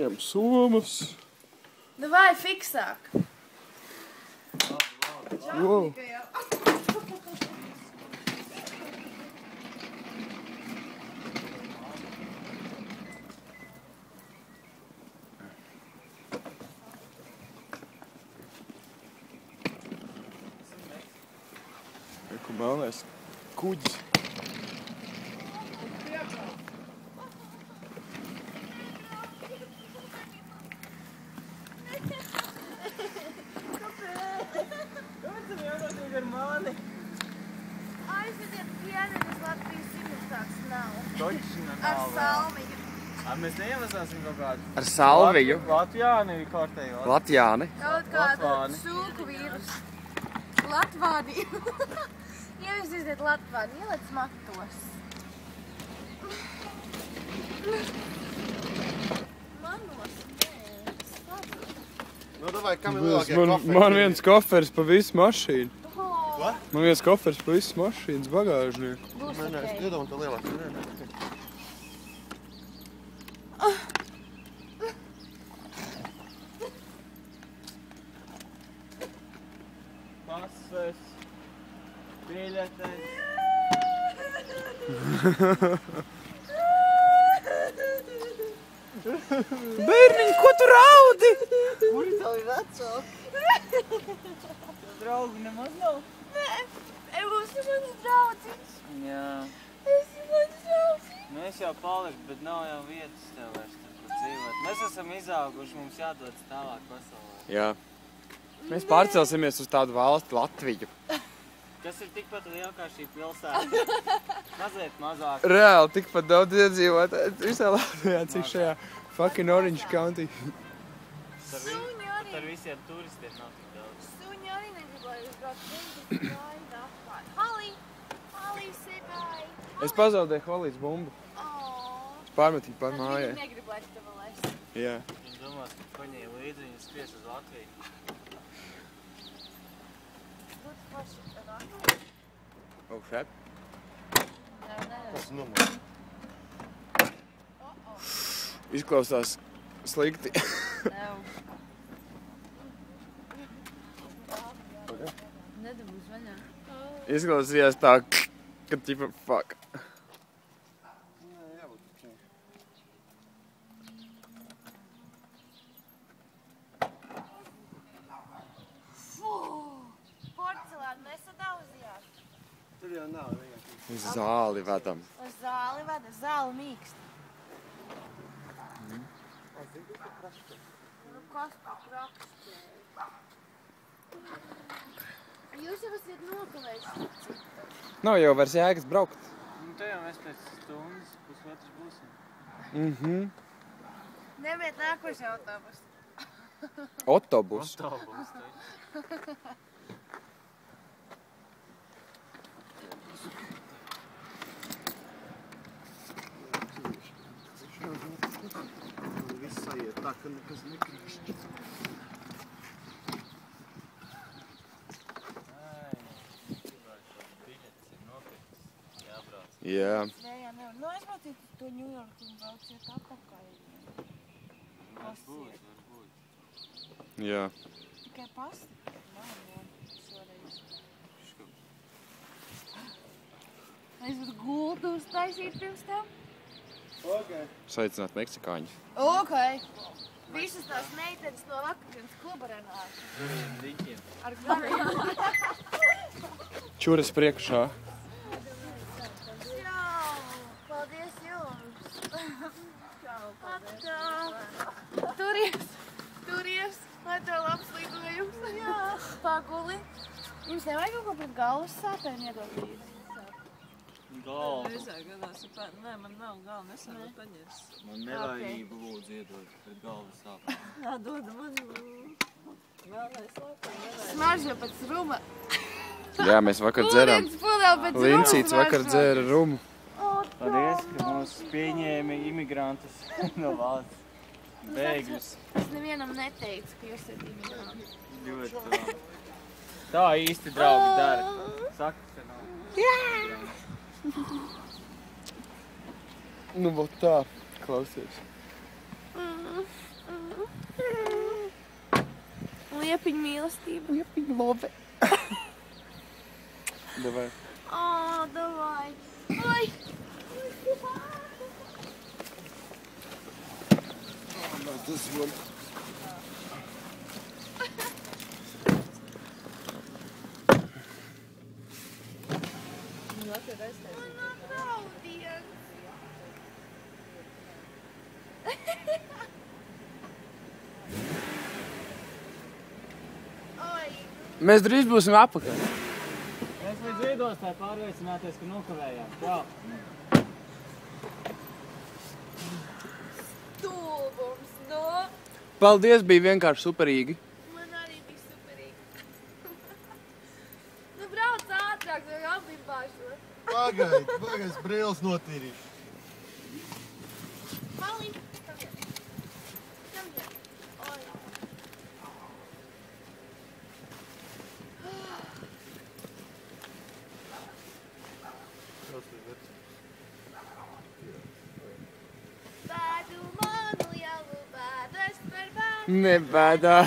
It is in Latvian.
Ejam somas. Давай, fiksāk. Wow. Reku melnais kuģis. Aizvediet pienenes Latvijas simtstāks nav. Točina Ar nav vēl. salmiņu. Mēs neiemazāsim kaut kādu. Ar salviju. Latvijāni kārtējo. Latvijāni. Kaut kādu Latvāni. sūku vīrus. Latvāni. Ja jūs izdiet Latvāni, ieliec matos. Manos, nē. Nu, davai, kam ir lielākie koferi? Man viens koferis pa visu mašīnu. Oh, Man viens koferis pa visu mašīnas bagāžnieku. būs Nē, es ok. iedomāju to lielāko. Nē. Pases. Biļetes. Bērniņ, ko tu raudi? Kuri tavi vecāki? Draugi nemaz nav. Nē, būs mans draudziņš. Jā. Es mans draudziņš. Mēs jau palikt, bet nav jau vietas tev vairs tur, kur dzīvot. Mēs esam izauguši, mums jādodas tālāk pasaulē. Jā. Mēs pārcelsimies uz tādu valsti Latviju. Kas ir tikpat liela kā šī pilsēta? Mazliet mazāk. Reāli tikpat daudz iedzīvotāju visā Latvijā, cik šajā fucking Orange County. Suņi arī. Ar visiem turistiem nav tik daudz. Suņi arī negrib, lai es braucu gaida apkārt. Halī! Halī, say bye! Es pazaudēju Holijas bumbu. Oh. Es pārmetīju pār mājai. Viņi negrib, lai es tev vēl es. Jā. Viņi domās, ka paņēja līdzi, viņi skries uz Latviju. Būtu forši ar akli. Oh, shit. Tas numurs. Izklausās slikti. Nedabūs vaļā. Izklausījās tā, ka tipa fuck. Nē, jābūt tačai. Porcelānu nesadauzījāt. Tur jau nav vienkārši. Uz zāli vedam. Uz zāli vada, zāli mīkst. Nu, kas pa prakstē? Jūs jau esat nokavējuši. Nav jau vairs jēgas braukt. Nu, te jau mēs pēc stundas, pusotras būsim. Neviet nākošais autobus. Autobus. Autobus, taču. Viss sajiet tā, ka nekas nekrīkst. Jā. Nē, jā, nevar. Nu, aizbrauciet uz to Ņujorku un brauciet atpakaļ. Varbūt. Jā. Tikai pasti. Jā, šoreiz. Es uz gultu uztaisīt pirms tam. Sveicināt meksikāņi. Ok. Visas tās meitenes no vakardienas kluba Renāta. Diķiem. Ar gariem. Čuras priekšā. Čau. Paldies jums. Čau, paldies. Turies. Turies. Lai tev labs lidojums. Jā. Paguli. Jums nevajag kaut ko pret galvas sāpēm iedot līdzi? Galva. Reizē gadās, nē, man nav galva, nesāku paņēs. Man nevajagību lūdzu iedot pret galvas sāpēm. Jā, doda man vēlreiz sāpēm. Smaržo pēc ruma. Jā, mēs vakar dzeram. Ūdens pudeli pēc ruma. Lincīts vakar smaržo. dzēra rumu. Paldies, ka mūs pieņēma imigrantus no valsts. Bēgļus. Es nevienam neteicu, ka jūs esat imigranti. Ļoti labi. Tā īsti draugi dara. Saka, ka nav. Nu, vot tā. Klausies. Liepiņu mīlestība. Liepiņu lobe. Davai. O, davai. Oi. Tas man. Mēs drīz būsim apakaļ. Mēs līdz lidostai pārliecināties, ka nokavējām. Čau! Stulbums, no? Paldies, bija vienkārši superīgi. Man arī bija superīgi. Nu, brauc ātrāk, no apbimbāšu. Pagaid, brīlis notīrīšu. Maliņ, tam ir. Oi. Bādu manu jalu bādas par bādu. Nebādā.